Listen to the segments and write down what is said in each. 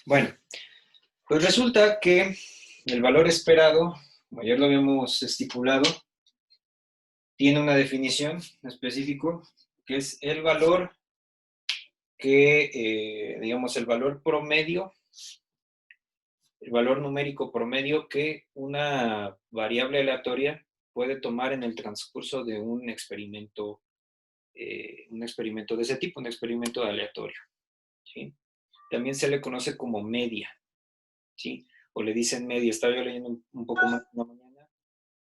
Bueno, pues resulta que el valor esperado, como ayer lo habíamos estipulado, tiene una definición específica que es el valor digamos, el valor promedio, el valor numérico promedio que una variable aleatoria puede tomar en el transcurso de un experimento de ese tipo, un experimento aleatorio, ¿sí? También se le conoce como media, ¿sí? O le dicen media. Estaba yo leyendo un poco más en la mañana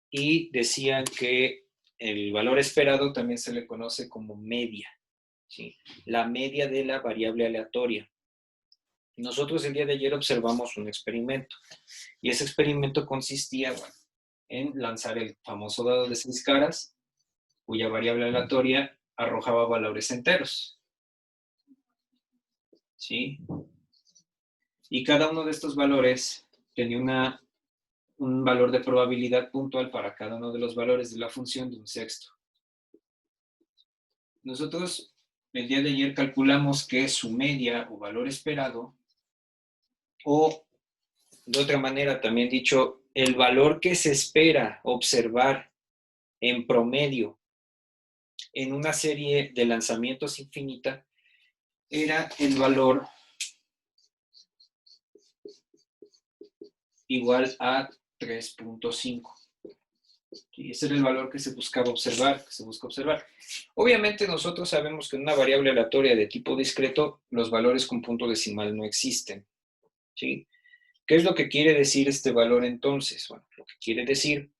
y decían que el valor esperado también se le conoce como media, ¿sí? La media de la variable aleatoria. Nosotros el día de ayer observamos un experimento y ese experimento consistía, bueno, en lanzar el famoso dado de 6 caras, cuya variable aleatoria arrojaba valores enteros, ¿sí? Y cada uno de estos valores tenía un valor de probabilidad puntual para cada uno de los valores de la función de un sexto. Nosotros el día de ayer calculamos que su media o valor esperado, o de otra manera también dicho, el valor que se espera observar en promedio en una serie de lanzamientos infinita, era el valor igual a 3.5. Y ese era el valor que se buscaba observar, que se busca observar. Obviamente nosotros sabemos que en una variable aleatoria de tipo discreto los valores con punto decimal no existen, ¿sí? ¿Qué es lo que quiere decir este valor entonces? Bueno, lo que quiere decir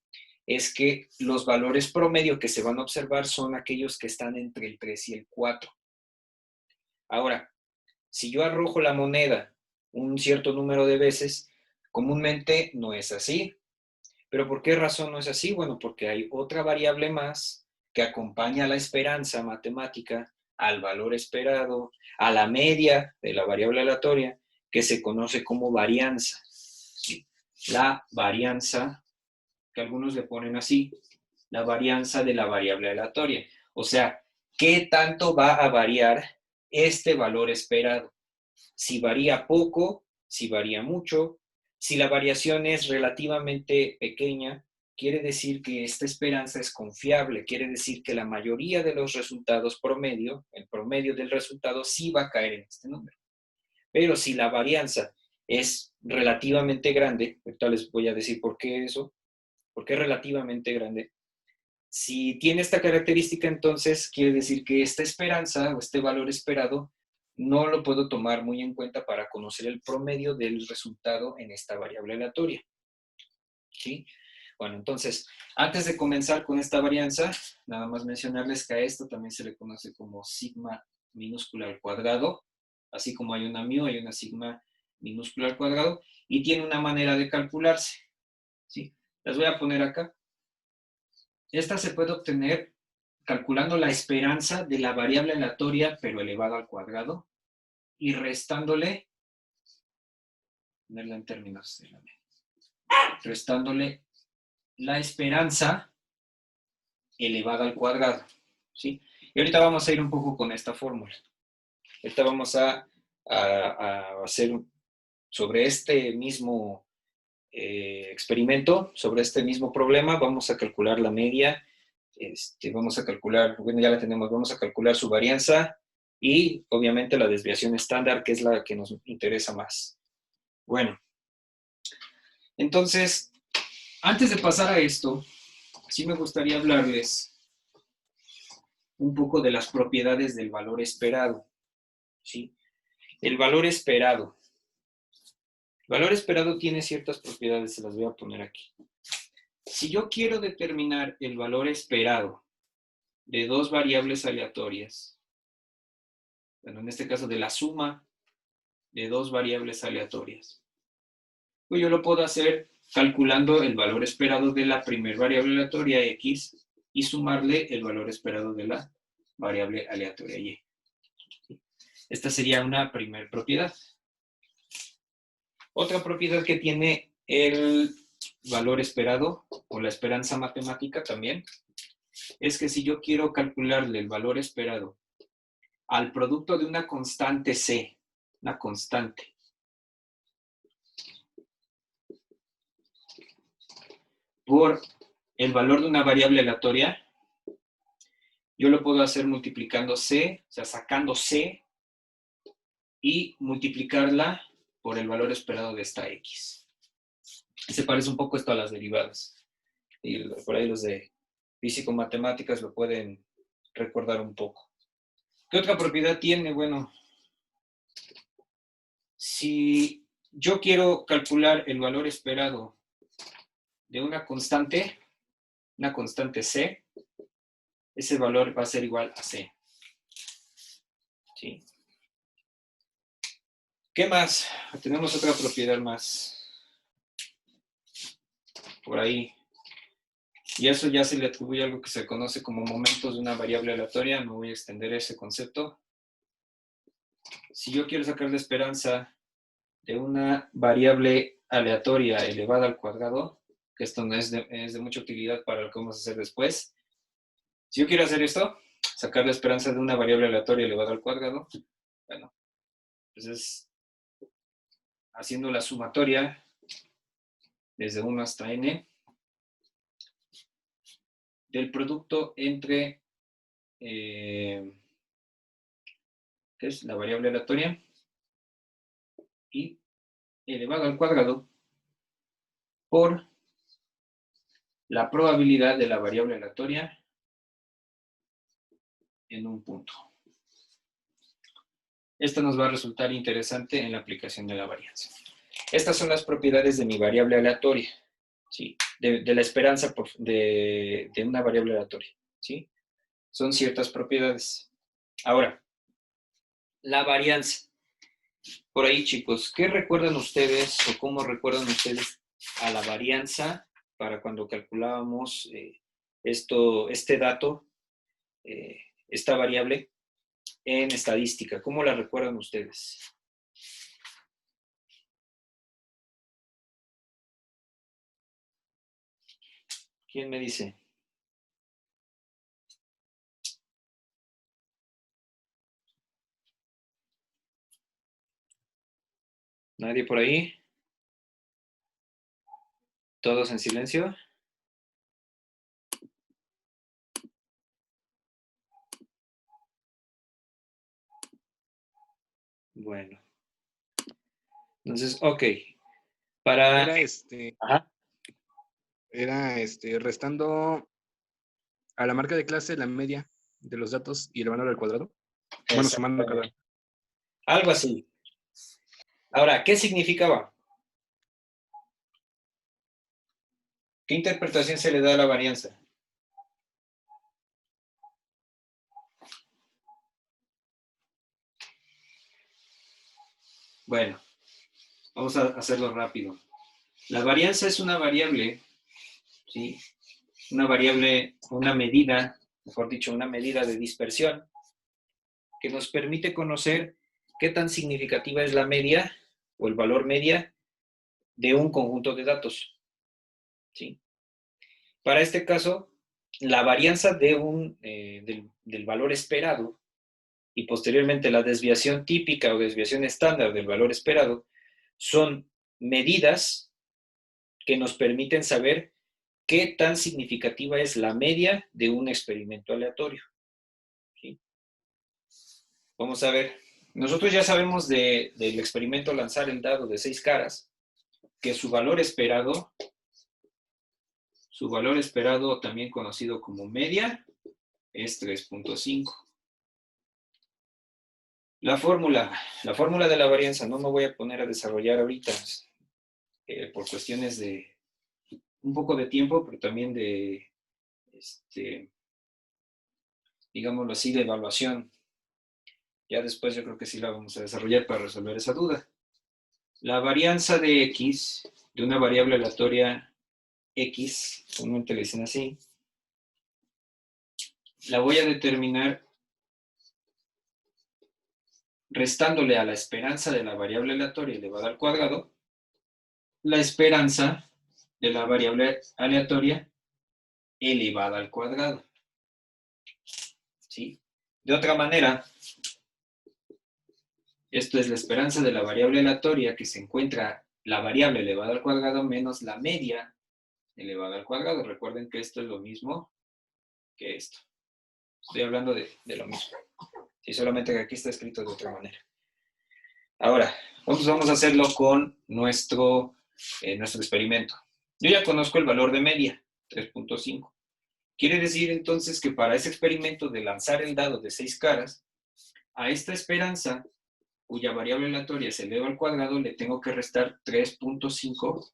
es que los valores promedio que se van a observar son aquellos que están entre el 3 y el 4. Ahora, si yo arrojo la moneda un cierto número de veces, comúnmente no es así. ¿Pero por qué razón no es así? Bueno, porque hay otra variable más que acompaña a la esperanza matemática, al valor esperado, a la media de la variable aleatoria, que se conoce como varianza. ¿Sí? La varianza, que algunos le ponen así, la varianza de la variable aleatoria. O sea, ¿qué tanto va a variar este valor esperado? Si varía poco, si varía mucho, si la variación es relativamente pequeña, quiere decir que esta esperanza es confiable, quiere decir que la mayoría de los resultados promedio, el promedio del resultado sí va a caer en este número. Pero si la varianza es relativamente grande, ahorita les voy a decir por qué eso, por qué es relativamente grande. Si tiene esta característica, entonces quiere decir que esta esperanza o este valor esperado no lo puedo tomar muy en cuenta para conocer el promedio del resultado en esta variable aleatoria, ¿sí? Bueno, entonces, antes de comenzar con esta varianza, nada más mencionarles que a esto también se le conoce como sigma minúscula al cuadrado, así como hay una mu, hay una sigma minúscula al cuadrado, y tiene una manera de calcularse, ¿sí? Las voy a poner acá. Esta se puede obtener calculando la esperanza de la variable aleatoria, pero elevada al cuadrado, y restándole, ponerla en términos de la media, restándole la esperanza elevada al cuadrado, ¿sí? Y ahorita vamos a ir un poco con esta fórmula. Ahorita vamos a hacer sobre este mismo experimento, sobre este mismo problema, vamos a calcular la media, vamos a calcular, bueno, ya la tenemos, vamos a calcular su varianza y obviamente la desviación estándar, que es la que nos interesa más. Bueno, entonces, antes de pasar a esto, sí me gustaría hablarles un poco de las propiedades del valor esperado, ¿sí? El valor esperado. El valor esperado tiene ciertas propiedades, se las voy a poner aquí. Si yo quiero determinar el valor esperado de dos variables aleatorias, bueno, en este caso de la suma de dos variables aleatorias, pues yo lo puedo hacer calculando el valor esperado de la primera variable aleatoria x y sumarle el valor esperado de la variable aleatoria y. Esta sería una primera propiedad. Otra propiedad que tiene el valor esperado o la esperanza matemática también es que si yo quiero calcularle el valor esperado al producto de una constante c, una constante, por el valor de una variable aleatoria, yo lo puedo hacer multiplicando C, o sea, sacando C y multiplicarla por el valor esperado de esta X. Se parece un poco esto a las derivadas. Y por ahí los de físico-matemáticas lo pueden recordar un poco. ¿Qué otra propiedad tiene? Bueno, si yo quiero calcular el valor esperado de una constante C, ese valor va a ser igual a C. ¿Sí? ¿Qué más? Tenemos otra propiedad más por ahí. Y eso ya se le atribuye algo que se conoce como momentos de una variable aleatoria. No voy a extender ese concepto. Si yo quiero sacar la esperanza de una variable aleatoria elevada al cuadrado, que esto no es de mucha utilidad para lo que vamos a hacer después. Si yo quiero hacer esto, sacar la esperanza de una variable aleatoria elevada al cuadrado, bueno, pues es haciendo la sumatoria desde 1 hasta n del producto entre ¿qué es? La variable aleatoria y elevado al cuadrado por la probabilidad de la variable aleatoria en un punto. Esto nos va a resultar interesante en la aplicación de la varianza. Estas son las propiedades de mi variable aleatoria, ¿sí? De la esperanza de una variable aleatoria, ¿sí? Son ciertas propiedades. Ahora, la varianza. Por ahí, chicos, ¿qué recuerdan ustedes o cómo recuerdan ustedes a la varianza para cuando calculábamos este dato, esta variable en estadística? ¿Cómo la recuerdan ustedes? ¿Quién me dice? ¿Nadie por ahí? ¿Todos en silencio? Bueno. Entonces, ok. Para... Ajá. Era restando a la marca de clase la media de los datos y elevando al cuadrado. Bueno, sumando cada. Algo así. Ahora, ¿qué significaba? ¿Qué interpretación se le da a la varianza? Bueno, vamos a hacerlo rápido. La varianza es una variable, ¿sí? Una medida, mejor dicho, una medida de dispersión que nos permite conocer qué tan significativa es la media o el valor media de un conjunto de datos, ¿sí? Para este caso, la varianza del valor esperado y posteriormente la desviación típica o desviación estándar del valor esperado son medidas que nos permiten saber qué tan significativa es la media de un experimento aleatorio. ¿Sí? Vamos a ver. Nosotros ya sabemos del experimento lanzar el dado de 6 caras, que su valor esperado, también conocido como media, es 3.5. La fórmula de la varianza no me voy a poner a desarrollar ahorita por cuestiones de un poco de tiempo, pero también de, digámoslo así, de evaluación. Ya después yo creo que sí la vamos a desarrollar para resolver esa duda. La varianza de X, de una variable aleatoria X, comúnmente le dicen así, la voy a determinar restándole a la esperanza de la variable aleatoria elevada al cuadrado, la esperanza de la variable aleatoria elevada al cuadrado. ¿Sí? De otra manera, esto es la esperanza de la variable aleatoria que se encuentra la variable elevada al cuadrado menos la media elevado al cuadrado. Recuerden que esto es lo mismo que esto. Estoy hablando de lo mismo. Sí, solamente que aquí está escrito de otra manera. Ahora, vamos a hacerlo con nuestro experimento. Yo ya conozco el valor de media, 3.5. Quiere decir entonces que para ese experimento de lanzar el dado de 6 caras, a esta esperanza, cuya variable aleatoria se eleva al cuadrado, le tengo que restar 3.5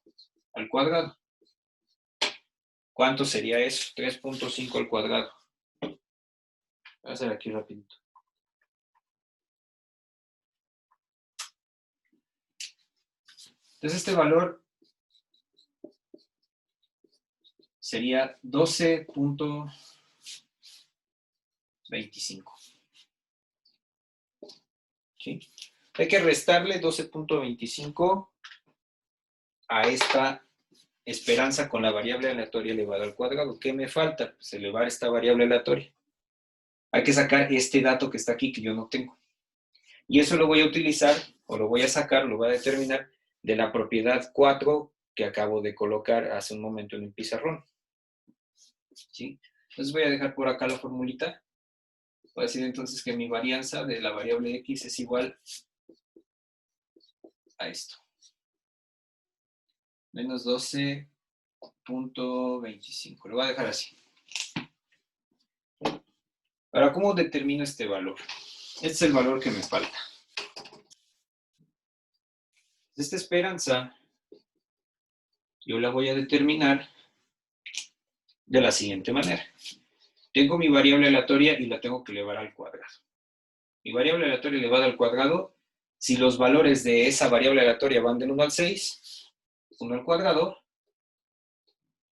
al cuadrado. ¿Cuánto sería eso? 3.5 al cuadrado. Voy a hacer aquí rapidito. Entonces este valor sería 12.25. ¿Sí? Hay que restarle 12.25 a esta esperanza con la variable aleatoria elevada al cuadrado. ¿Qué me falta? Pues elevar esta variable aleatoria. Hay que sacar este dato que está aquí que yo no tengo. Y eso lo voy a utilizar, o lo voy a sacar, lo voy a determinar de la propiedad 4 que acabo de colocar hace un momento en el pizarrón. ¿Sí? Entonces voy a dejar por acá la formulita. Voy a decir entonces que mi varianza de la variable x es igual a esto. Menos 12.25. Lo voy a dejar así. Ahora, ¿cómo determino este valor? Este es el valor que me falta. Esta esperanza yo la voy a determinar de la siguiente manera. Tengo mi variable aleatoria y la tengo que elevar al cuadrado. Mi variable aleatoria elevada al cuadrado, si los valores de esa variable aleatoria van del 1 al 6, 1 al cuadrado,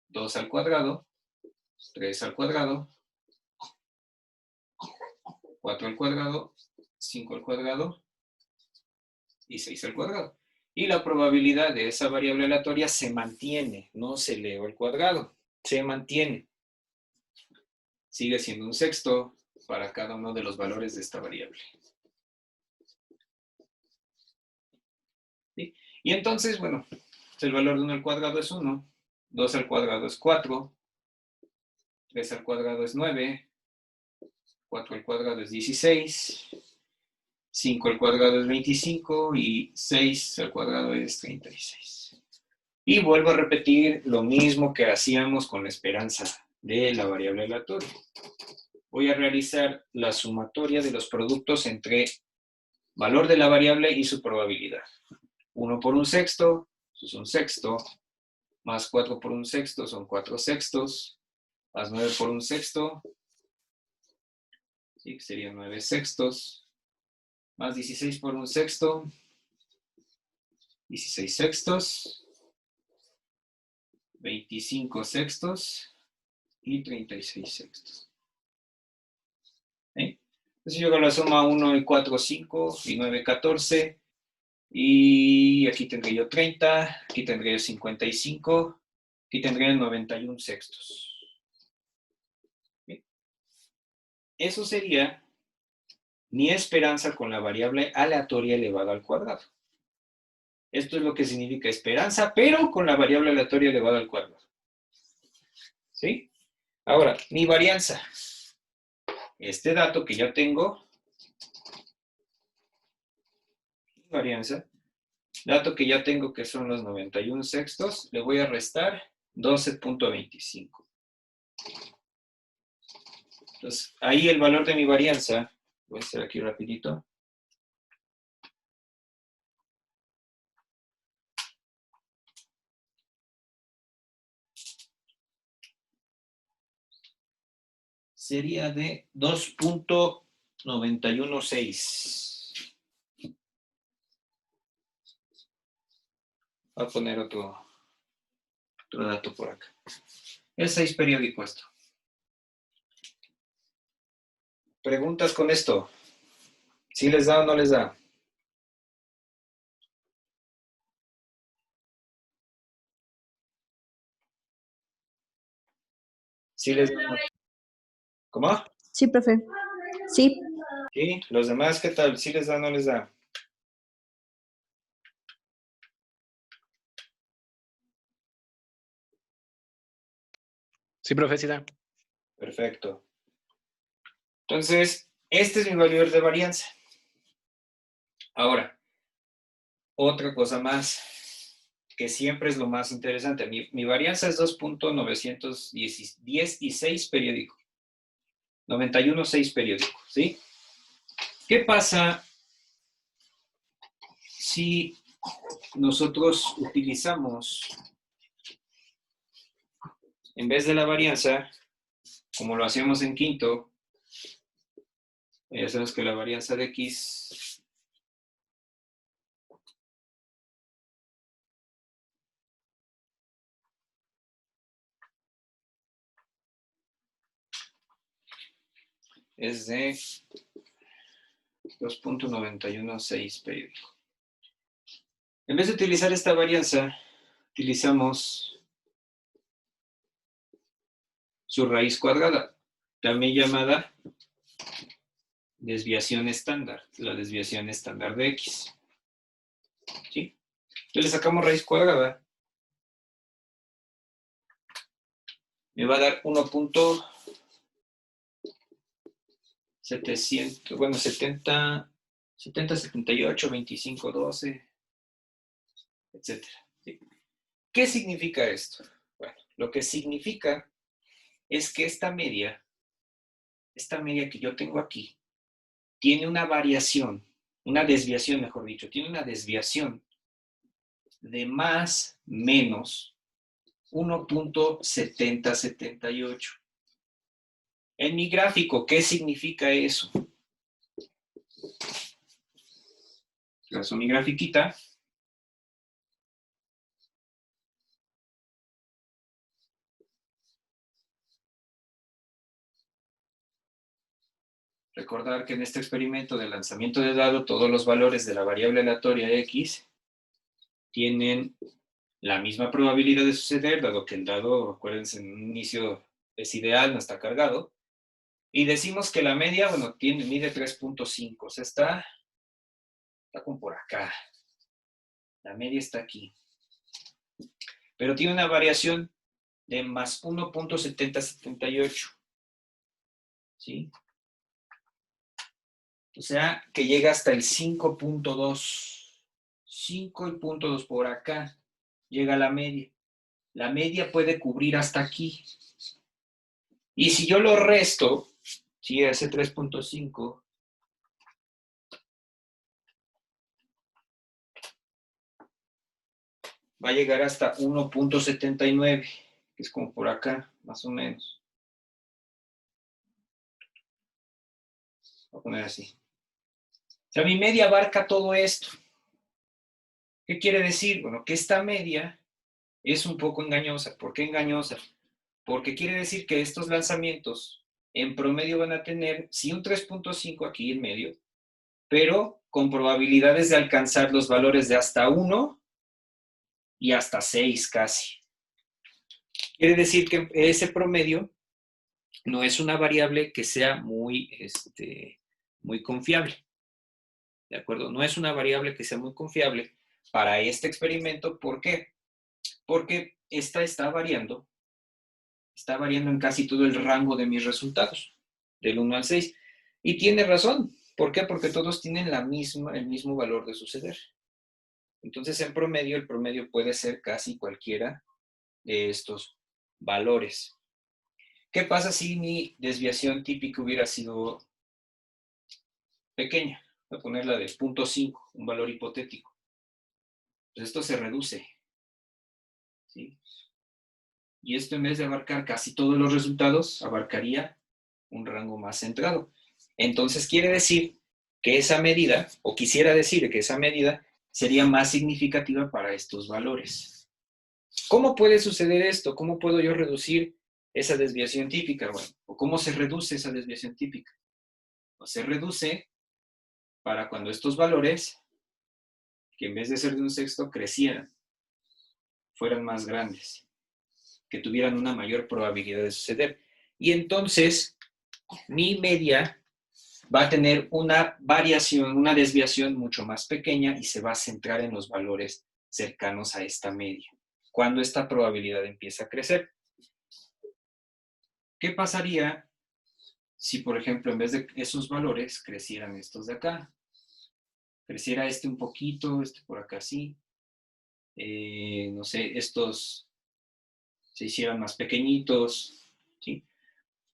2 al cuadrado, 3 al cuadrado, 4 al cuadrado, 5 al cuadrado y 6 al cuadrado. Y la probabilidad de esa variable aleatoria se mantiene, no se eleva al cuadrado, se mantiene. Sigue siendo un sexto para cada uno de los valores de esta variable. ¿Sí? Y entonces, bueno, el valor de 1 al cuadrado es 1, 2 al cuadrado es 4, 3 al cuadrado es 9, 4 al cuadrado es 16, 5 al cuadrado es 25 y 6 al cuadrado es 36. Y vuelvo a repetir lo mismo que hacíamos con la esperanza de la variable aleatoria. Voy a realizar la sumatoria de los productos entre valor de la variable y su probabilidad. 1 por un sexto, eso es un sexto, más 4 por un sexto son 4 sextos, más 9 por un sexto, ¿sí? Serían 9 sextos, más 16 por un sexto, 16 sextos, 25 sextos y 36 sextos. ¿Sí? Entonces yo hago la suma 1 y 4, 5 y 9, 14. Y aquí tendré yo 30, aquí tendré yo 55, aquí tendré 91 sextos. ¿Sí? Eso sería mi esperanza con la variable aleatoria elevada al cuadrado. Esto es lo que significa esperanza, pero con la variable aleatoria elevada al cuadrado. ¿Sí? Ahora, mi varianza. Este dato que ya tengo, varianza, dato que ya tengo que son los 91 sextos, le voy a restar 12.25. Entonces, ahí el valor de mi varianza, voy a hacer aquí rapidito, sería de 2.916. Voy a poner otro dato por acá. Es 6 periódico esto. ¿Preguntas con esto? ¿Sí les da o no les da? ¿Sí les da? ¿Cómo? Sí, profe. Sí. ¿Sí? ¿Los demás qué tal? ¿Sí les da o no les da? Sí, profe, sí da. Perfecto. Entonces, este es mi valor de varianza. Ahora, otra cosa más, que siempre es lo más interesante. Mi varianza es 2.916 periódico. 91.6 periódico, ¿sí? ¿Qué pasa si nosotros utilizamos, en vez de la varianza, como lo hacíamos en quinto, ya sabes que la varianza de X es de 2.916 periódico. En vez de utilizar esta varianza, utilizamos su raíz cuadrada, también llamada desviación estándar, la desviación estándar de X. ¿Sí? Entonces le sacamos raíz cuadrada. Me va a dar 1.700, bueno, 70, 78, 25, 12, etc. ¿Sí? ¿Qué significa esto? Bueno, lo que significa es que esta media que yo tengo aquí, tiene una variación, una desviación, mejor dicho, tiene una desviación de más menos 1.7078. En mi gráfico, ¿qué significa eso? Trazo mi grafiquita. Recordar que en este experimento de lanzamiento de dado, todos los valores de la variable aleatoria X tienen la misma probabilidad de suceder, dado que el dado, acuérdense, en un inicio es ideal, no está cargado. Y decimos que la media, bueno, mide 3.5, o sea, está como por acá. La media está aquí. Pero tiene una variación de más 1.7078. ¿Sí? O sea, que llega hasta el 5.2. 5.2 por acá. Llega la media. La media puede cubrir hasta aquí. Y si yo lo resto, si ese 3.5, va a llegar hasta 1.79, que es como por acá, más o menos. Voy a poner así. O sea, mi media abarca todo esto. ¿Qué quiere decir? Bueno, que esta media es un poco engañosa. ¿Por qué engañosa? Porque quiere decir que estos lanzamientos en promedio van a tener, sí, un 3.5 aquí en medio, pero con probabilidades de alcanzar los valores de hasta 1 y hasta 6 casi. Quiere decir que ese promedio no es una variable que sea muy confiable. ¿De acuerdo? No es una variable que sea muy confiable para este experimento. ¿Por qué? Porque esta está variando en casi todo el rango de mis resultados, del 1 al 6. Y tiene razón. ¿Por qué? Porque todos tienen el mismo valor de suceder. Entonces, en promedio, el promedio puede ser casi cualquiera de estos valores. ¿Qué pasa si mi desviación típica hubiera sido pequeña? Voy a ponerla de 0.5, un valor hipotético. Pues esto se reduce, ¿sí? Y esto, en vez de abarcar casi todos los resultados, abarcaría un rango más centrado. Entonces quiere decir que esa medida, o quisiera decir que esa medida, sería más significativa para estos valores. ¿Cómo puede suceder esto? ¿Cómo puedo yo reducir esa desviación típica? Bueno, ¿o cómo se reduce esa desviación típica? Pues se reduce para cuando estos valores, que en vez de ser de un sexto, crecieran, fueran más grandes, que tuvieran una mayor probabilidad de suceder. Y entonces, mi media va a tener una variación, una desviación mucho más pequeña y se va a centrar en los valores cercanos a esta media, cuando esta probabilidad empieza a crecer. ¿Qué pasaría si, por ejemplo, en vez de esos valores, crecieran estos de acá? Creciera este un poquito, este por acá sí. No sé, estos se hicieran más pequeñitos, ¿sí?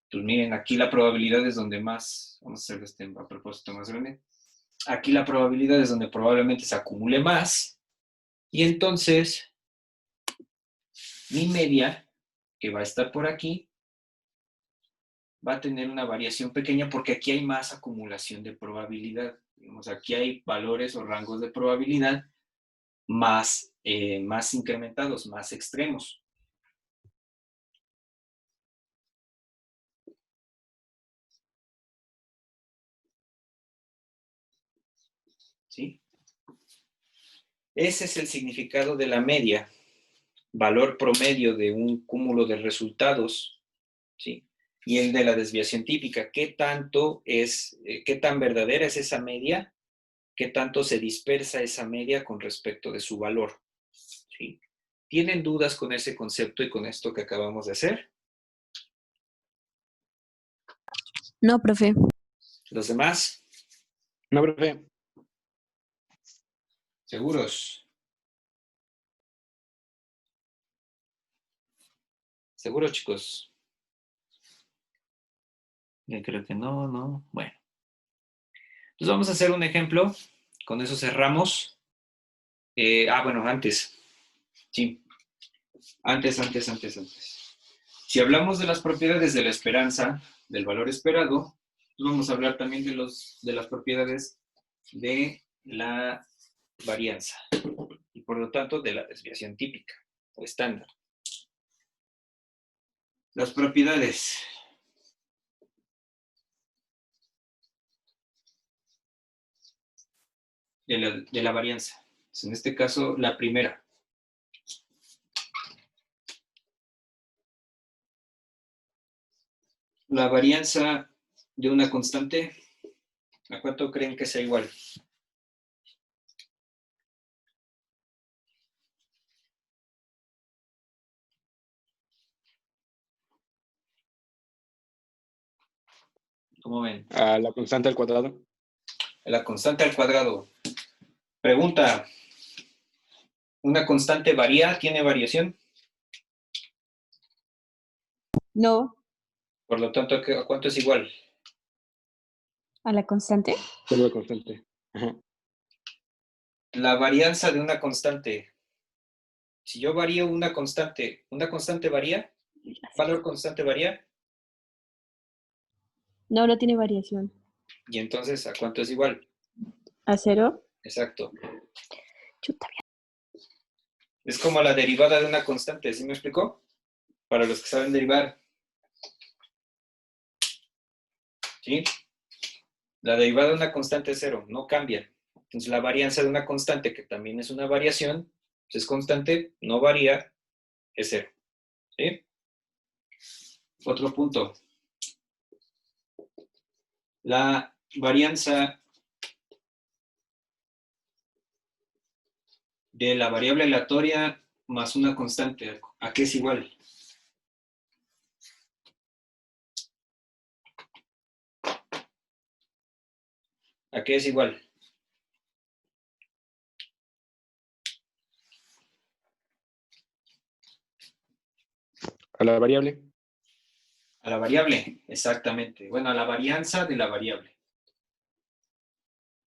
Entonces, miren, aquí la probabilidad es donde más, vamos a hacer este a propósito más grande. Aquí la probabilidad es donde probablemente se acumule más. Y entonces, mi media, que va a estar por aquí, va a tener una variación pequeña porque aquí hay más acumulación de probabilidad. Digamos, aquí hay valores o rangos de probabilidad más, más incrementados, más extremos. ¿Sí? Ese es el significado de la media, valor promedio de un cúmulo de resultados, ¿sí? Y el de la desviación típica, ¿qué tanto es, qué tan verdadera es esa media? ¿Qué tanto se dispersa esa media con respecto de su valor? ¿Sí? ¿Tienen dudas con ese concepto y con esto que acabamos de hacer? No, profe. ¿Los demás? No, profe. ¿Seguros? ¿Seguros, chicos? Yo creo que no, no. Bueno. Entonces vamos a hacer un ejemplo. Con eso cerramos. Bueno, antes. Sí. Antes. Si hablamos de las propiedades de la esperanza, del valor esperado, vamos a hablar también de las propiedades de la varianza y por lo tanto de la desviación típica o estándar. Las propiedades. De la varianza. Entonces, en este caso, la primera. La varianza de una constante, ¿a cuánto creen que sea igual? ¿Cómo ven? A la constante al cuadrado. La constante al cuadrado. Pregunta, ¿una constante varía? ¿Tiene variación? No. Por lo tanto, ¿a cuánto es igual? ¿A la constante? Solo la constante. Ajá. La varianza de una constante. Si yo varío ¿una constante varía? ¿Valor constante varía? No, no tiene variación. Y entonces, ¿a cuánto es igual? ¿A cero? Exacto. Chuta. Es como la derivada de una constante, ¿sí me explicó? Para los que saben derivar. ¿Sí? La derivada de una constante es cero, no cambia. Entonces la varianza de una constante, que también es una variación, pues es constante, no varía, es cero. ¿Sí? Otro punto. La varianza de la variable aleatoria más una constante, ¿a qué es igual? ¿A qué es igual? A la variable. A la variable, exactamente. Bueno, a la varianza de la variable.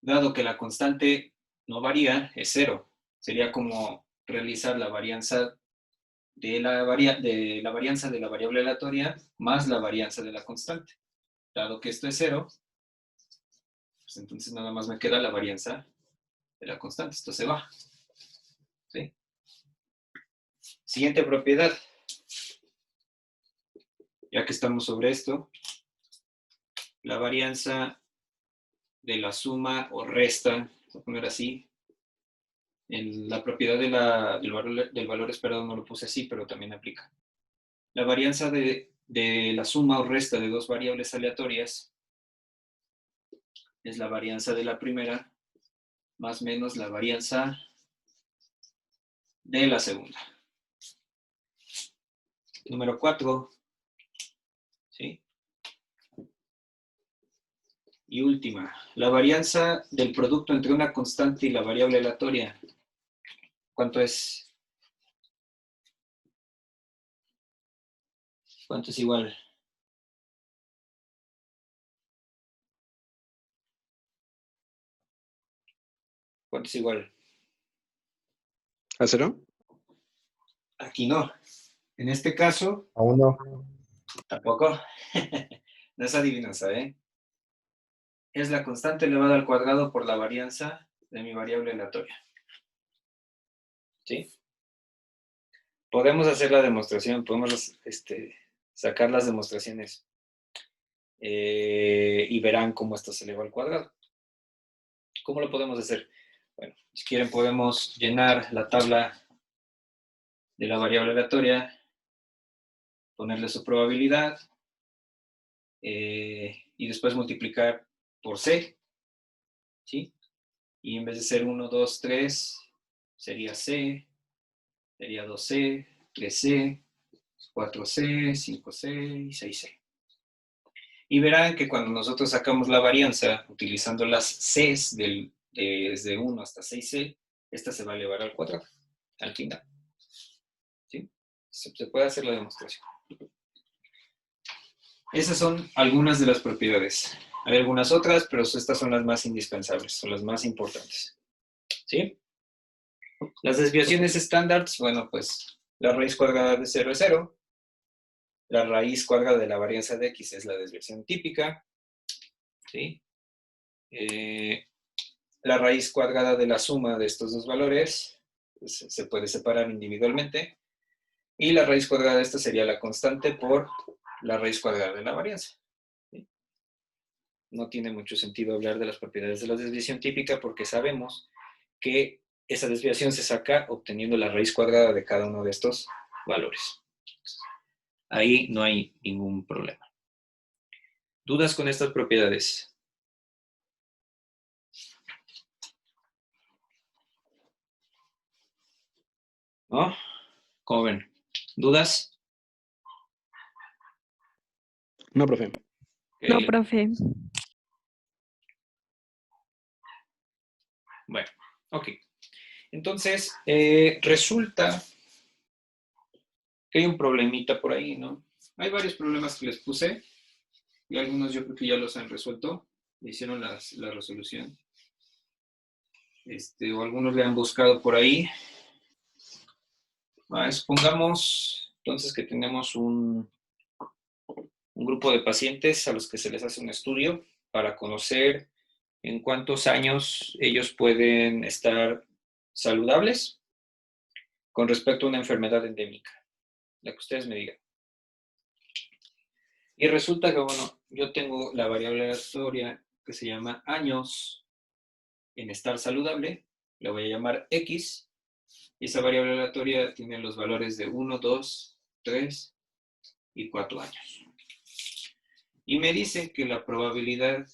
Dado que la constante no varía, es cero. Sería como realizar la varianza de la varianza de la variable aleatoria más la varianza de la constante. Dado que esto es cero, pues entonces nada más me queda la varianza de la constante. Esto se va. ¿Sí? Siguiente propiedad. Ya que estamos sobre esto, la varianza de la suma o resta, vamos a poner así. En la propiedad del valor esperado no lo puse así, pero también aplica. La varianza de la suma o resta de dos variables aleatorias es la varianza de la primera más menos la varianza de la segunda. Número 4. Y última, la varianza del producto entre una constante y la variable aleatoria. ¿Cuánto es? ¿Cuánto es igual? ¿Cuánto es igual? ¿A cero? Aquí no. En este caso, A 1. tampoco. No es adivinanza, ¿eh? Es la constante elevada al cuadrado por la varianza de mi variable aleatoria. ¿Sí? Podemos hacer la demostración, podemos sacar las demostraciones y verán cómo esto se eleva al cuadrado. ¿Cómo lo podemos hacer? Bueno, si quieren podemos llenar la tabla de la variable aleatoria, ponerle su probabilidad y después multiplicar por C, ¿sí? Y en vez de ser 1, 2, 3, sería C, sería 2C, 3C, 4C, 5C y 6C. Y verán que cuando nosotros sacamos la varianza utilizando las Cs desde 1 hasta 6C, esta se va a elevar al cuadrado, al final. ¿Sí? Se puede hacer la demostración. Esas son algunas de las propiedades. Hay algunas otras, pero estas son las más indispensables, son las más importantes. ¿Sí? Las desviaciones estándar, bueno, pues la raíz cuadrada de 0 es 0. La raíz cuadrada de la varianza de x es la desviación típica. ¿Sí? La raíz cuadrada de la suma de estos dos valores pues, se puede separar individualmente. Y la raíz cuadrada de esta sería la constante por la raíz cuadrada de la varianza. ¿Sí? No tiene mucho sentido hablar de las propiedades de la desviación típica porque sabemos que esa desviación se saca obteniendo la raíz cuadrada de cada uno de estos valores. Ahí no hay ningún problema. ¿Dudas con estas propiedades? ¿No? ¿Cómo ven? ¿Dudas? No, profe. No, Ok. profe. Bueno, ok. Entonces, resulta que hay un problemita por ahí, ¿no? Hay varios problemas que les puse y algunos yo creo que ya los han resuelto, hicieron la resolución. O algunos le han buscado por ahí. Supongamos entonces que tenemos un grupo de pacientes a los que se les hace un estudio para conocer en cuántos años ellos pueden estar saludables con respecto a una enfermedad endémica, la que ustedes me digan. Y resulta que, bueno, yo tengo la variable aleatoria que se llama años en estar saludable, la voy a llamar X, y esa variable aleatoria tiene los valores de 1, 2, 3 y 4 años. Y me dicen que la probabilidad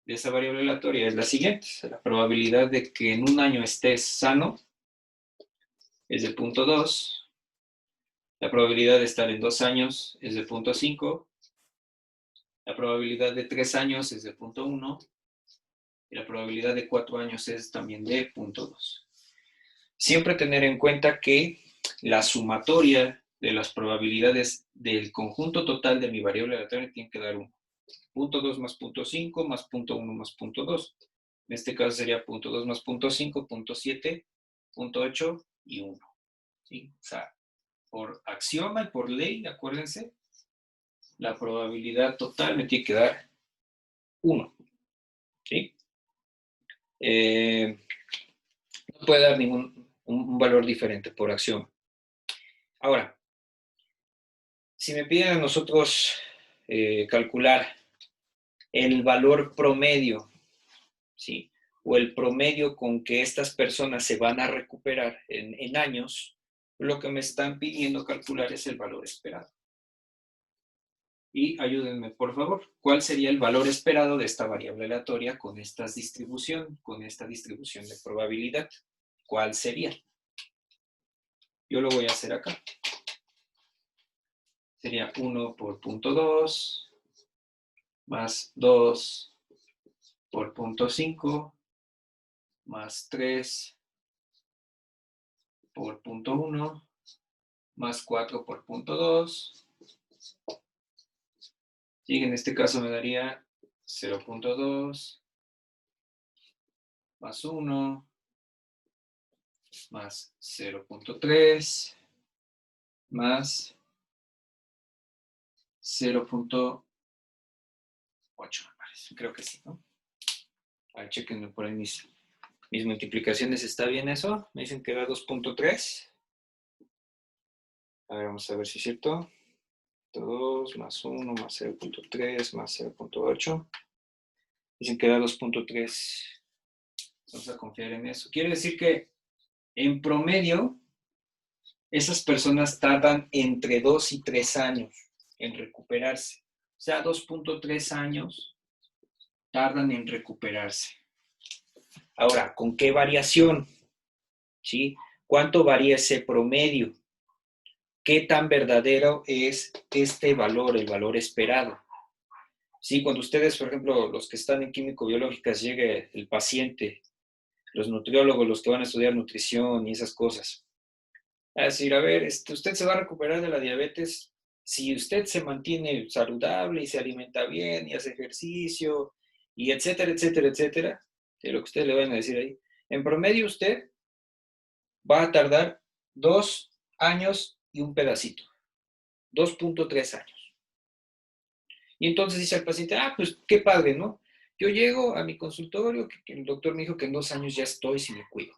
de esa variable aleatoria es la siguiente. La probabilidad de que en un año estés sano es de 0.2. La probabilidad de estar en 2 años es de 0.5. La probabilidad de 3 años es de 0.1. Y la probabilidad de 4 años es también de 0.2. Siempre tener en cuenta que la sumatoria de las probabilidades del conjunto total de mi variable aleatoria tiene que dar 1. 0.2 más 0.5 más 0.1 más 0.2. En este caso sería 0.2 más 0.5, 0.7, 0.8 y 1. ¿Sí? O sea, por axioma y por ley, acuérdense, la probabilidad total me tiene que dar 1. ¿Sí? No puede dar ningún un valor diferente por axioma. Ahora, si me piden a nosotros calcular el valor promedio, ¿sí? O el promedio con que estas personas se van a recuperar en años, lo que me están pidiendo calcular es el valor esperado. Y ayúdenme, por favor, ¿cuál sería el valor esperado de esta variable aleatoria con esta distribución de probabilidad? ¿Cuál sería? Yo lo voy a hacer acá. Sería 1 por 0.2 más 2 por punto 5, más 3 por punto 1, más 4 por punto 2. Y en este caso me daría 0.2 más 1 más 0.3 más 0.8, me parece. Creo que sí, ¿no? A ver, chequenme por ahí mis multiplicaciones. ¿Está bien eso? Me dicen que da 2.3. A ver, vamos a ver si es cierto. 2 más 1 más 0.3 más 0.8. Dicen que da 2.3. Vamos a confiar en eso. Quiere decir que en promedio esas personas tardan entre 2 y 3 años en recuperarse. O sea, 2.3 años tardan en recuperarse. Ahora, ¿con qué variación? ¿Sí? ¿Cuánto varía ese promedio? ¿Qué tan verdadero es este valor, el valor esperado? Sí, cuando ustedes, por ejemplo, los que están en químico-biológicas, llegue el paciente, los nutriólogos, los que van a estudiar nutrición y esas cosas, a decir, a ver, usted se va a recuperar de la diabetes si usted se mantiene saludable y se alimenta bien y hace ejercicio y etcétera, etcétera, etcétera, de lo que ustedes le van a decir ahí. En promedio usted va a tardar 2 años y un pedacito, 2.3 años. Y entonces dice al paciente, pues qué padre, ¿no? Yo llego a mi consultorio, que el doctor me dijo que en 2 años ya estoy si me cuido.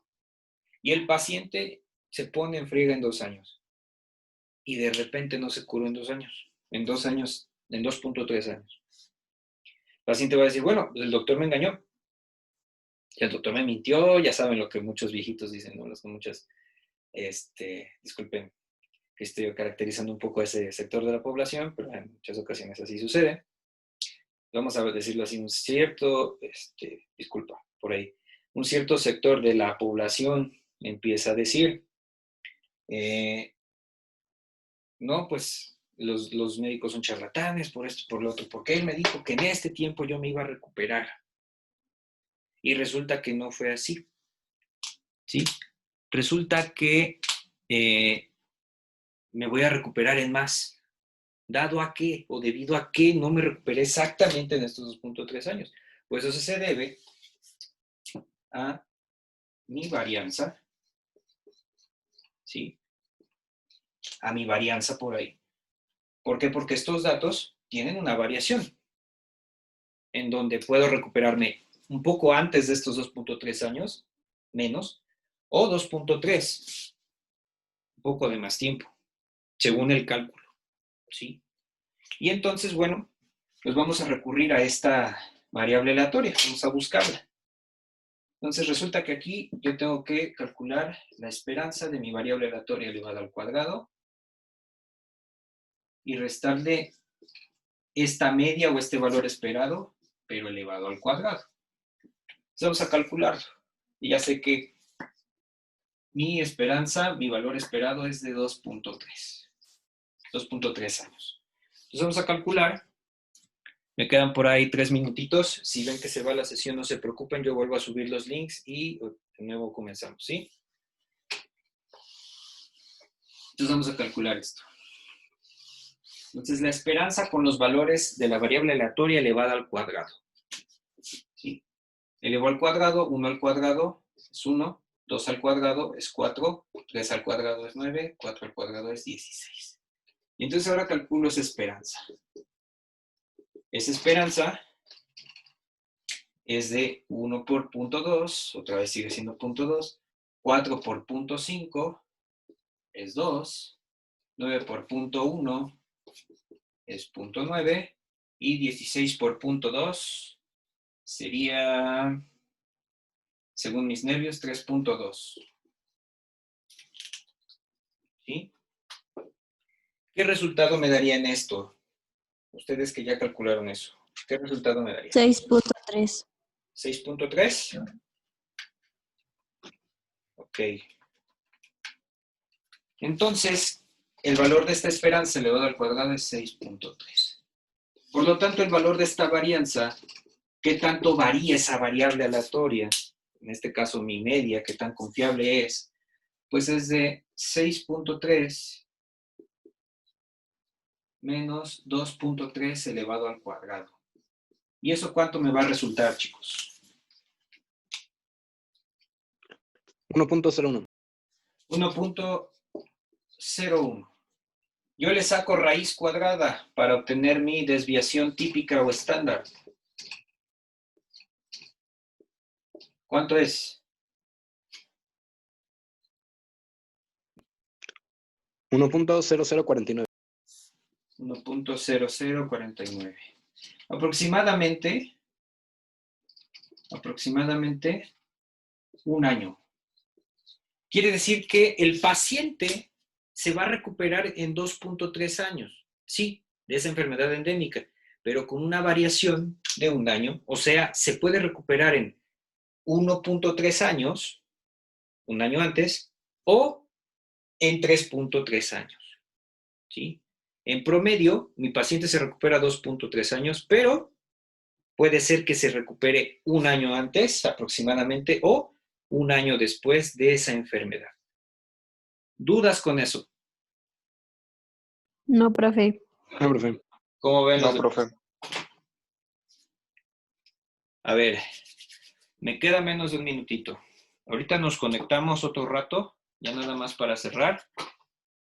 Y el paciente se pone en friega en 2 años. Y de repente no se curó en 2 años. En 2 años, en 2.3 años. El paciente va a decir, bueno, pues el doctor me engañó. El doctor me mintió, ya saben lo que muchos viejitos dicen, ¿no? Las con muchas, disculpen que estoy caracterizando un poco a ese sector de la población, pero en muchas ocasiones así sucede. Vamos a decirlo así, un cierto, disculpa, por ahí, un cierto sector de la población empieza a decir, no, pues los médicos son charlatanes por esto, por lo otro, porque él me dijo que en este tiempo yo me iba a recuperar. Y resulta que no fue así, ¿sí? Resulta que me voy a recuperar en más, dado a qué o debido a qué no me recuperé exactamente en estos 2.3 años. Pues eso se debe a mi varianza, ¿sí? A mi varianza por ahí. ¿Por qué? Porque estos datos tienen una variación en donde puedo recuperarme un poco antes de estos 2.3 años, menos, o 2.3, un poco de más tiempo, según el cálculo, ¿sí? Y entonces, bueno, pues vamos a recurrir a esta variable aleatoria, vamos a buscarla. Entonces resulta que aquí yo tengo que calcular la esperanza de mi variable aleatoria elevada al cuadrado y restarle esta media o este valor esperado, pero elevado al cuadrado. Entonces vamos a calcularlo. Y ya sé que mi esperanza, mi valor esperado es de 2.3. 2.3 años. Entonces vamos a calcular. Me quedan por ahí 3 minutitos. Si ven que se va la sesión, no se preocupen. Yo vuelvo a subir los links y de nuevo comenzamos, ¿sí? Entonces vamos a calcular esto. Entonces la esperanza con los valores de la variable aleatoria elevada al cuadrado. ¿Sí? Elevado al cuadrado, 1 al cuadrado es 1, 2 al cuadrado es 4, 3 al cuadrado es 9, 4 al cuadrado es 16. Y entonces ahora calculo esa esperanza. Esa esperanza es de 1 por punto 2, otra vez sigue siendo punto 2, 4 por punto 5 es 2, 9 por punto 1 es punto 9 y 16 por punto 2 sería, según mis nervios, 3.2. ¿Sí? ¿Qué resultado me daría en esto? Ustedes que ya calcularon eso. ¿Qué resultado me daría? 6.3. 6.3. Ok. Entonces, el valor de esta esperanza elevado al cuadrado es 6.3. Por lo tanto, el valor de esta varianza, ¿qué tanto varía esa variable aleatoria? En este caso, mi media, ¿qué tan confiable es? Pues es de 6.3 menos 2.3 elevado al cuadrado. ¿Y eso cuánto me va a resultar, chicos? 1.01. 1.01. Yo le saco raíz cuadrada para obtener mi desviación típica o estándar. ¿Cuánto es? 1.0049. 1.0049. Aproximadamente un año. Quiere decir que el paciente se va a recuperar en 2.3 años, sí, de esa enfermedad endémica, pero con una variación de un año, o sea, se puede recuperar en 1.3 años, un año antes, o en 3.3 años, ¿sí? En promedio, mi paciente se recupera 2.3 años, pero puede ser que se recupere un año antes aproximadamente o un año después de esa enfermedad. ¿Dudas con eso? No, profe. No, profe. ¿Cómo ven No, los demás? profe. A ver, me queda menos de un minutito. Ahorita nos conectamos otro rato, ya nada más para cerrar.